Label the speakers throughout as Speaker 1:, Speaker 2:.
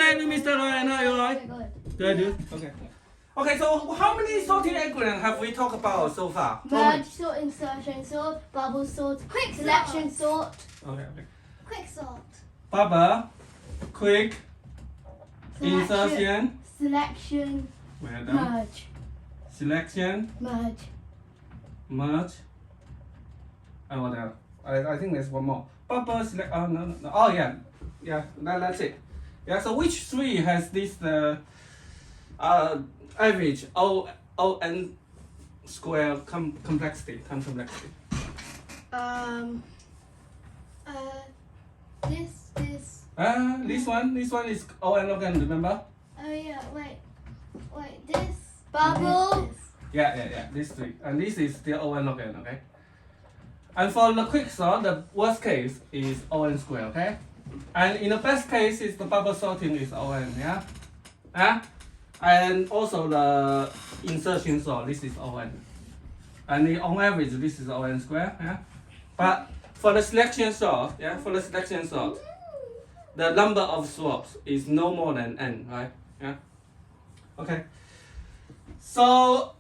Speaker 1: morning, Mr. Ryan. Are you alright? Good, dude. Okay. Okay, so how many sorting algorithms have we talked about so far?
Speaker 2: Merge sort, insertion sort, bubble sort, quick selection sort.
Speaker 1: Okay.
Speaker 2: Quick sort.
Speaker 1: Bubble, quick, insertion,
Speaker 2: Selection.
Speaker 1: well done.
Speaker 2: Merge.
Speaker 1: Selection,
Speaker 2: Merge.
Speaker 1: merge. And what else? I think there's one more. Bubble, select. Oh no. Oh yeah, that's it. Yeah. So which three has this average O n square complexity? Time complexity.
Speaker 2: This.
Speaker 1: This one is O n log n. Remember?
Speaker 2: Oh yeah. Wait. This. Bubble.
Speaker 1: Yeah. These three, and this is still O n log n. Okay. And for the quick sort, the worst case is O n square. Okay. And in the best case, is the bubble sorting is O n. Yeah. And also the insertion sort, this is O n. And on average, this is O n square. Yeah. But for the selection sort, the number of swaps is no more than n, right? Yeah. Okay. So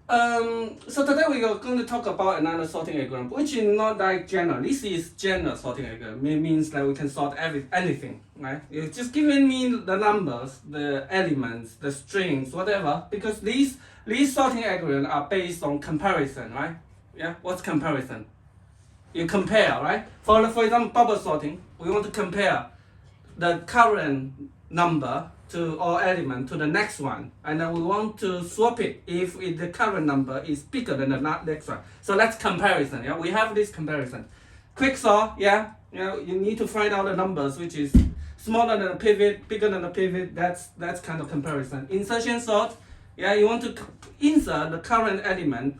Speaker 1: today we are going to talk about another sorting algorithm, which is not like general. This is general sorting algorithm. It means that we can sort anything, right? You're just giving me the numbers, the elements, the strings, whatever, because these sorting algorithms are based on comparison, right? Yeah. What's comparison? You compare, right? For example, bubble sorting, we want to compare the current number or element to the next one, and then we want to swap it if the current number is bigger than the next one. So that's comparison. Yeah, we have this comparison. Quick sort, you need to find out the numbers which is smaller than the pivot, bigger than the pivot. That's kind of comparison. Insertion sort, you want to insert the current element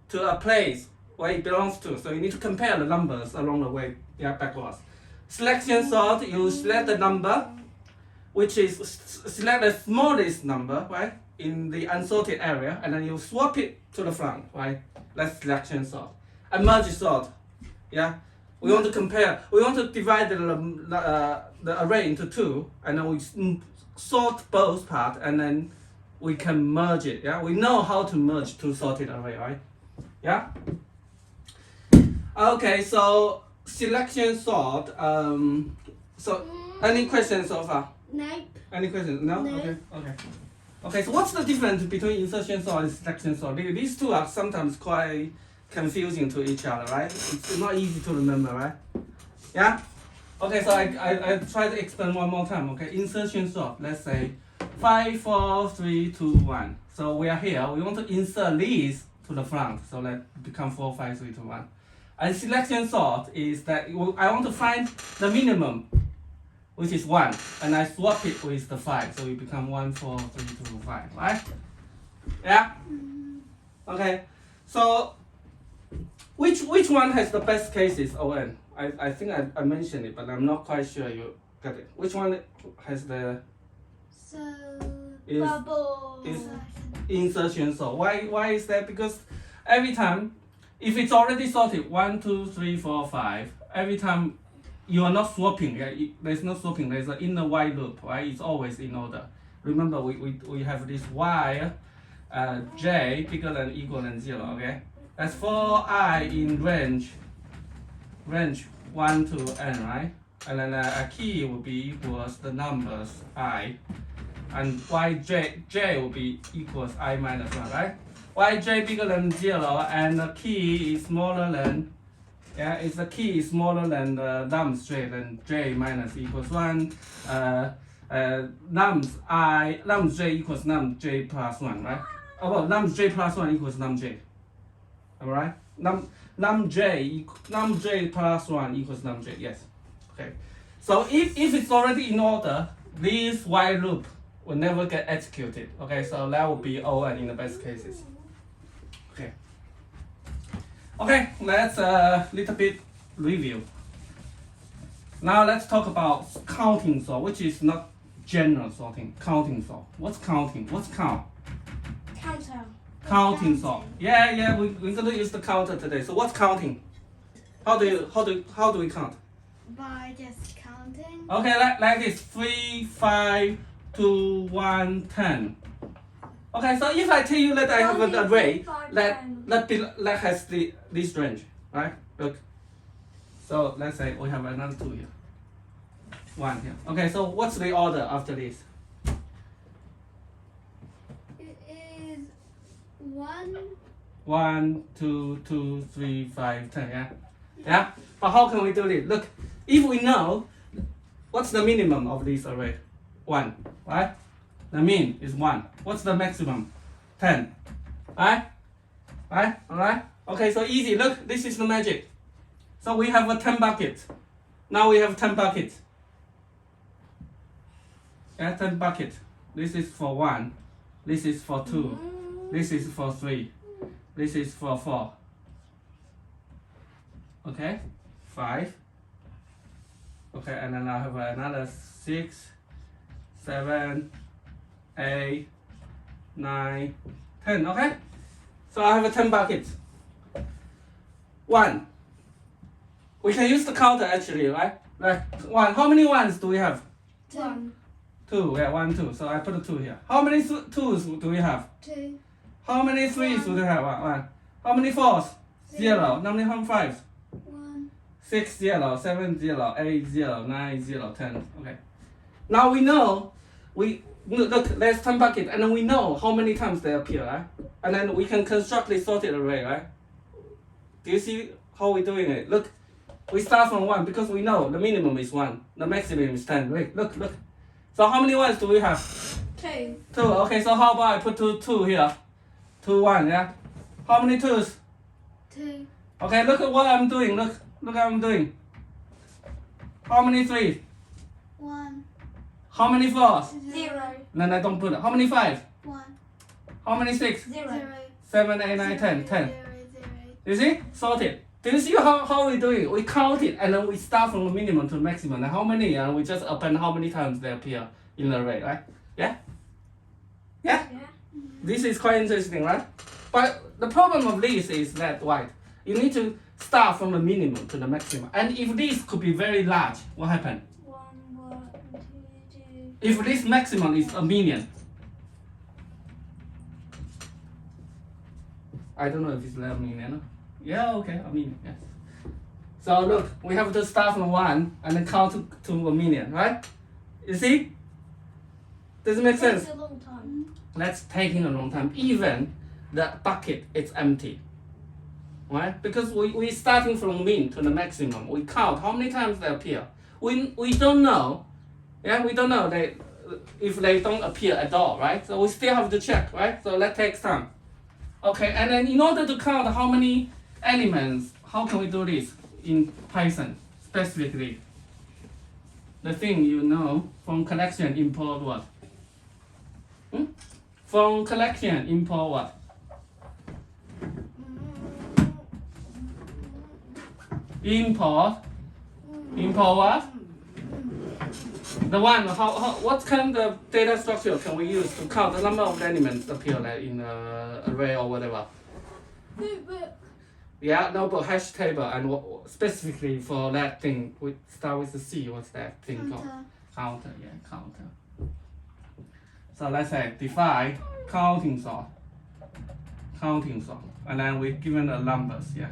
Speaker 1: to a place where it belongs to. So you need to compare the numbers along the way, backwards. Selection sort, you select the number, which is select the smallest number, right, in the unsorted area, and then you swap it to the front, right? That's selection sort. And merge sort, we want to compare. We want to divide the array into two, and then we sort both parts, and then we can merge it. Yeah, we know how to merge two sorted array, right? Yeah. Okay, so selection sort. So any questions so far?
Speaker 2: Nope.
Speaker 1: Any questions? No?
Speaker 2: No.
Speaker 1: Okay, so what's the difference between insertion sort and selection sort? These two are sometimes quite confusing to each other, right? It's not easy to remember, right? Yeah? Okay, so I try to explain one more time, okay? Insertion sort, let's say 5, 4, 3, 2, 1. So we are here, we want to insert these to the front, so that become 4, 5, 3, 2, 1. And selection sort is that I want to find the minimum, which is 1, and I swap it with the 5, so it become 1, 4, 3, 2, 5, right? Yeah? Okay, so which one has the best cases, ON? I think I mentioned it, but I'm not quite sure you got it. Which one has the
Speaker 2: Bubble.
Speaker 1: Insertion sort? Why is that? Because every time, if it's already sorted 1, 2, 3, 4, 5, every time you are not swapping, there's no swapping, there's an inner while loop, right? It's always in order. Remember, we have this while j bigger than equal than 0, okay? That's for I in range 1 to n, right? And then a key will be equals the numbers I, and j will be equals I minus 1, right? Yj bigger than 0 and the key is smaller than, if the key is smaller than the nums j, then j minus equals 1. Nums j equals num j plus 1, right? Well, nums j plus 1 equals num j. Alright? Num j plus 1 equals num j, yes. Okay. So if it's already in order, this while loop will never get executed. Okay, so that will be ON in the best cases. Okay, let's little bit review. Now let's talk about counting sort, which is not general sorting. Counting sort. What's counting? What's count?
Speaker 2: Counter.
Speaker 1: Counting sort. Yeah, we're gonna use the counter today. So what's counting? How do we count?
Speaker 2: By just counting. 10.
Speaker 1: Okay, like this 3, 5, 2, 1, 10. Okay, so if I tell you that I have an array that has this range, right? Look. So let's say we have another 2 here. 1 here. Okay, so what's the order after this?
Speaker 2: It is 1.
Speaker 1: 1, 2, 2, 3, 5, 10, yeah? Yeah? But how can we do this? Look, if we know what's the minimum of this array? 1, right? The mean is 1. What's the maximum? 10. Right? Right? Alright? Okay, so easy. Look, this is the magic. So we have a 10 buckets. Now we have 10 buckets. Yeah, 10 buckets. This is for 1. This is for 2. This is for 3. This is for 4. Okay? 5. Okay, and then I have another 6, 7, 8, 9, 10. Okay? So I have a 10 buckets. 1. We can use the counter actually, right? Like 1. How many ones do we have?
Speaker 2: 1.
Speaker 1: 2. Yeah, 1, 2. So I put a 2 here. How many 2s do we have?
Speaker 2: 2.
Speaker 1: How many 3s do we have? 1. How many 4s? 0. How many 5s?
Speaker 2: 1.
Speaker 1: 6, 0, 7, 0, 8, 0, 9, 0, 10. Okay. Now we know, look, there's 10 buckets, and then we know how many times they appear, right? And then we can construct this sorted array, right? Do you see how we're doing it? Look, we start from 1 because we know the minimum is 1, the maximum is 10. Wait, look. So how many 1s do we have?
Speaker 2: 2.
Speaker 1: 2. Okay, so how about I put 2 here? 2, 1, yeah? How many 2s?
Speaker 2: 2.
Speaker 1: Okay, look at what I'm doing. Look what I'm doing. How many 3s?
Speaker 2: 1.
Speaker 1: How many 4s?
Speaker 2: 0.
Speaker 1: Then I don't put it. How many 5?
Speaker 2: 1.
Speaker 1: How many 6?
Speaker 2: 0.
Speaker 1: 7, 8, 9, 10. 10.
Speaker 2: 0.
Speaker 1: You see? Sorted. Do you see how we do it? We count it and then we start from the minimum to the maximum. And how many? And we just append how many times they appear in the array, right? Yeah? Yeah? This is quite interesting, right? But the problem of this is that you need to start from the minimum to the maximum. And if this could be very large, what happened?
Speaker 2: 1, 2, 2.
Speaker 1: If this maximum is a million, I don't know if it's a million. Yeah, okay, a million, yes. So look, we have to start from 1 and then count to a million, right? You see? Does it make sense?
Speaker 2: Takes a long time.
Speaker 1: That's taking a long time. Even the bucket is empty. Right? Because we starting from min to the maximum. We count how many times they appear. We don't know. Yeah, we don't know if they don't appear at all, right? So we still have to check, right? So that takes time. Okay, and then in order to count how many elements, how can we do this in Python specifically? The thing you know from collection import what? From collection import what? Import what? The one, what kind of data structure can we use to count the number of elements appear in an array or whatever?
Speaker 2: Notebook.
Speaker 1: Yeah, notebook, hash table, and specifically for that thing, we start with the C. What's that thing called? Counter. Yeah, counter. So let's say define counting sort, and then we're given the numbers. Yeah.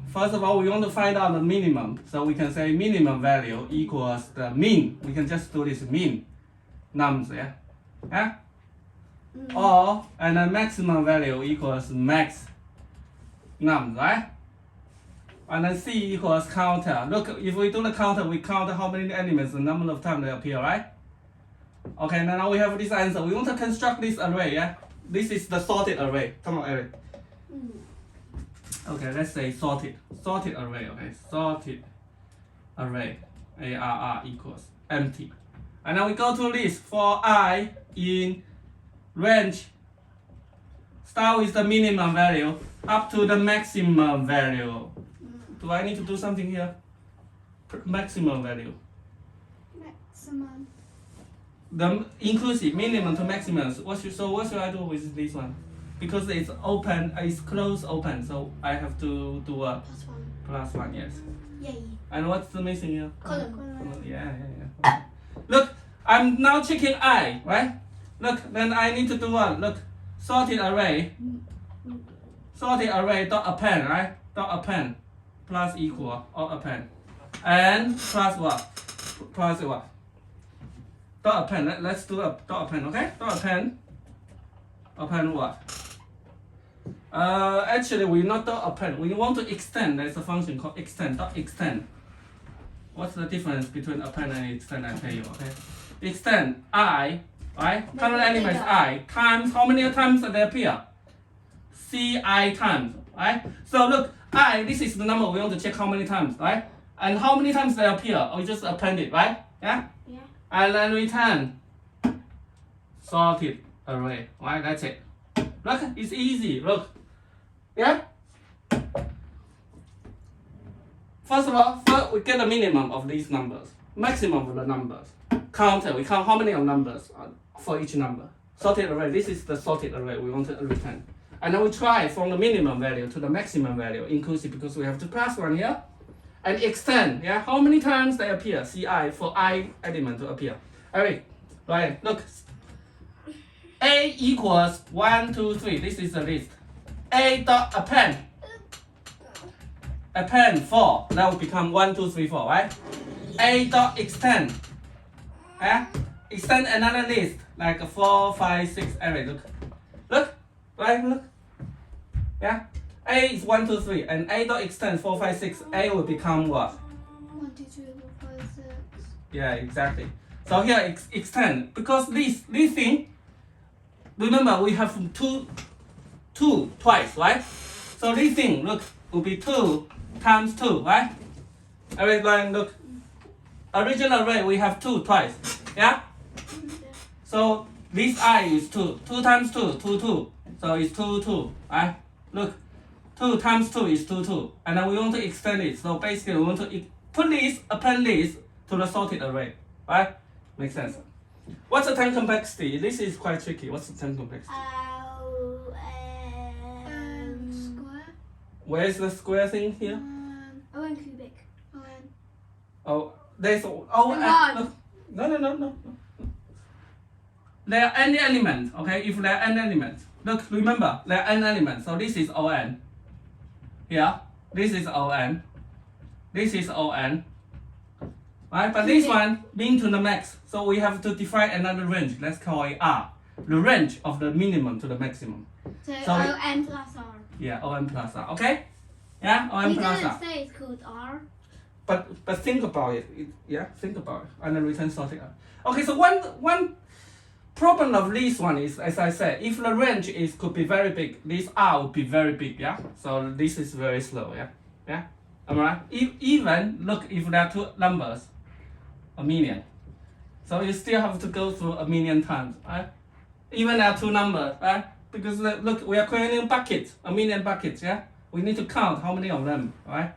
Speaker 1: First of all, we want to find out the minimum. So we can say minimum value equals the mean. We can just do this mean nums, yeah? Yeah? Or, and the maximum value equals max nums, right? And then C equals counter. Look, if we do the counter, we count how many elements, the number of times they appear, right? Okay, now we have this answer. We want to construct this array, yeah? This is the sorted array. Come on, Eric. Okay, let's say sorted array, okay, sorted array, ARR equals empty. And now we go to list for I in range, start with the minimum value up to the maximum value. Do I need to do something here? Maximum value.
Speaker 2: Maximum.
Speaker 1: The inclusive minimum to maximum. What should I do with this one? Because it's open, it's closed open, so I have to do a plus 1, yes.
Speaker 2: Yay.
Speaker 1: And what's the missing here?
Speaker 2: Column.
Speaker 1: Yeah. Look, I'm now checking I, right? Look, then I need to do what? Look, sorted array. Sorted array dot append, right? Dot append plus equal or append. And plus what? Plus what? Dot append. Let's do a dot append, okay? Dot append. Append what? Actually, we not dot append. We want to extend. There's a function called extend. Dot extend. What's the difference between append and extend? I tell you, okay? Extend I, right? Current element is I times how many times they appear? Ci times, right? So look, I, this is the number we want to check how many times, right? And how many times they appear? We just append it, right? Yeah?
Speaker 2: Yeah.
Speaker 1: And then return sorted array, right? That's it. Look, it's easy, look. Yeah? First of all, we get the minimum of these numbers, maximum of the numbers. Counter, we count how many of numbers for each number. Sorted array, this is the sorted array we want to return. And then we try from the minimum value to the maximum value, inclusive, because we have the plus one here. And extend, yeah, how many times they appear, Ci, for I element to appear. Alright, right, look. A equals 1, 2, 3, this is the list. A dot append. Append 4, that will become 1, 2, 3, 4, right? A dot extend. Yeah? Extend another list, like 4, 5, 6, alright, look. Look, right, look. Yeah? A is 1, 2, 3, and A dot extend 4, 5, 6, A will become what?
Speaker 2: 1, 2, 3, 4, 5, 6.
Speaker 1: Yeah, exactly. So here extend, because this thing, remember we have two twice, right? So this thing, look, will be 2 times 2, right? Alright, line, look. Original array we have 2 twice, yeah? So this I is 2. 2 times 2, 2, 2. So it's 2, 2, right? Look, 2 times 2 is 2, 2. And then we want to extend it. So basically we want to put this, append this to the sorted array, right? Makes sense. What's the time complexity? This is quite tricky. What's the time complexity?
Speaker 2: Square.
Speaker 1: Where's the square thing here?
Speaker 2: O(n) cubic. O(n).
Speaker 1: Oh, there's no. There are n elements, okay? If there are n elements, look, remember, there are n elements. So this is O(n). Here, this is O(n). This is O(n). Right? But this one being to the max, so we have to define another range. Let's call it R. The range of the minimum to the maximum.
Speaker 2: So
Speaker 1: Sorry.
Speaker 2: O(n) plus R.
Speaker 1: Yeah, O(n) plus R. Okay? Yeah, O(n)
Speaker 2: He
Speaker 1: plus
Speaker 2: didn't
Speaker 1: R.
Speaker 2: say it's called R.
Speaker 1: But think about it. Yeah, think about it. And then return sorted R. Okay, so one problem of this one is, as I said, if the range could be very big, this R would be very big, yeah? So this is very slow, yeah? Yeah? Am I right? Even, look, if there are two numbers, a million. So you still have to go through a million times, right? Even there are two numbers, right? Because look, we are creating buckets, a million buckets, yeah? We need to count how many of them, right?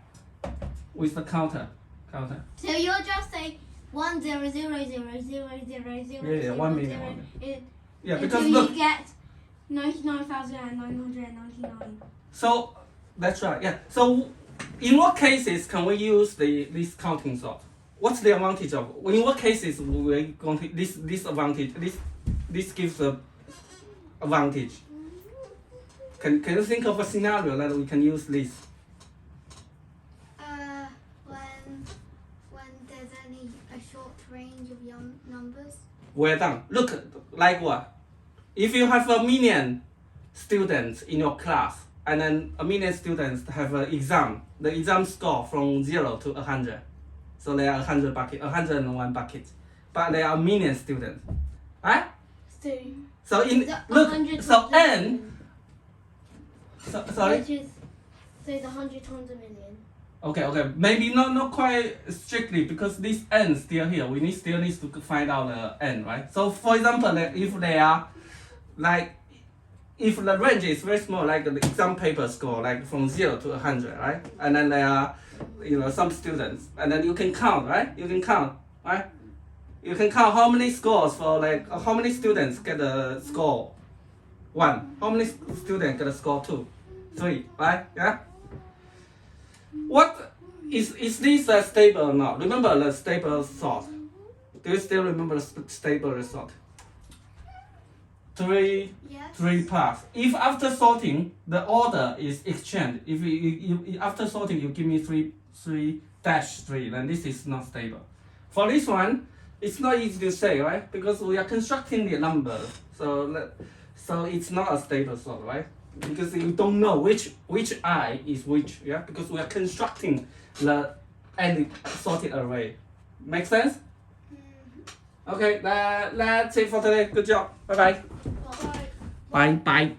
Speaker 1: With the counter.
Speaker 2: So you'll just say 1 0 0 0 0 0 0
Speaker 1: 1 million.
Speaker 2: 0
Speaker 1: Yeah,
Speaker 2: until
Speaker 1: because
Speaker 2: you
Speaker 1: look,
Speaker 2: get 99,999.
Speaker 1: so that's right, yeah. So in what cases can we use this counting sort? What's the advantage of? In what cases we going to this advantage? This gives a advantage. Can you think of a scenario that we can use this?
Speaker 2: When there's only a short range of young numbers.
Speaker 1: Well done. Look, like what? If you have a million students in your class, and then a million students have an exam, the exam score from 0 to 100. So there are 101 buckets, but there are a million students, right? So in look, so n. Sorry.
Speaker 2: Which is, so it's 100 times a million.
Speaker 1: Okay. Maybe not quite strictly, because this n still here. We still need to find out the n, right? So for example, if they are like, if the range is very small, like the exam paper score, like from 0 to 100, right? And then there are, some students, and then you can count, right? You can count, right? You can count how many scores for like how many students get a score 1, how many students get a score 2, 3, right? Yeah. What is this stable or not? Remember the stable sort. Do you still remember the stable result? Three
Speaker 2: Yes.
Speaker 1: paths. If after sorting the order is exchanged, if you after sorting you give me 3 then this is not stable. For this one, it's not easy to say, right? Because we are constructing the number, so it's not a stable sort, right? Because you don't know which I is which, yeah? Because we are constructing the any sorted array. Make sense? Okay, that's it for today. Good job. Bye bye.
Speaker 2: Bye.
Speaker 1: Bye bye.